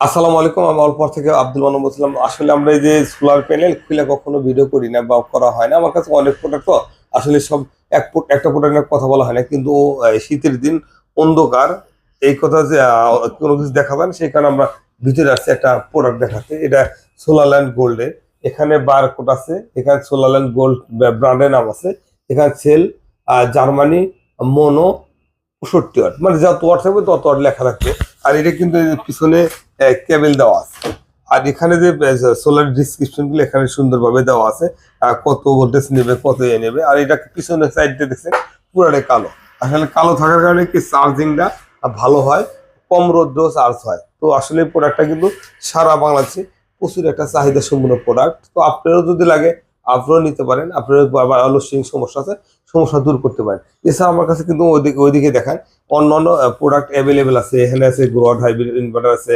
আসসালামু আলাইকুম। আমি অল্প থেকে আব্দুল মান্নান বলছিলাম। আসলে আমরা এই যে সোলার প্যানেল খুলে কখনো ভিডিও করি না বা করা হয় না। আমার কাছে অনেক প্রোডাক্ট তো আসলে সব একটা প্রোডাক্টের কথা বলা হয় না, কিন্তু শীতের দিন অন্ধকার, এই কথা যে কোনো কিছু দেখাবেন সেই কারণে আমরা ভিতরে আসছি একটা প্রোডাক্ট দেখাতে। এটা সোলার ল্যান্ড গোল্ডের। এখানে বারকোড আছে, এখানে সোলার ল্যান্ড গোল্ড ব্র্যান্ডের নাম আছে, এখানে সেল জার্মানি মোনো 65 ওয়াট, মানে যত ওয়াট থাকবে তত ওয়াট লেখা থাকবে। আর এটা কিন্তু এই যে পিছনে কেবল দেওয়া আছে। আর এখানে যে সোলার ডিসক্রিপশন গুলো এখানে সুন্দরভাবে দেওয়া আছে, কত ভোল্টেজ নেবে, কত নেবে। আর এটা পিছনে সাইডটা দেখছেন পুরাটাই কালো। আসলে কালো থাকার কারণে কি চার্জিংটা ভালো হয়, কম রোদ্র চার্জ হয়। তো আসলে প্রোডাক্টটা কিন্তু সারা বাংলাদেশে প্রচুর একটা চাহিদা সম্পূর্ণ প্রোডাক্ট। তো আপনারও যদি লাগে আপনারাও নিতে পারেন। আপনার লসিং সমস্যা আছে, সমস্যা দূর করতে পারেন। এছাড়া আমার কাছে কিন্তু ওইদিকে দেখান অন্যান্য প্রোডাক্ট অ্যাভেলেবেল আছে। এখানে আছে গ্রোড হাইব্রিড ইনভার্টার আছে,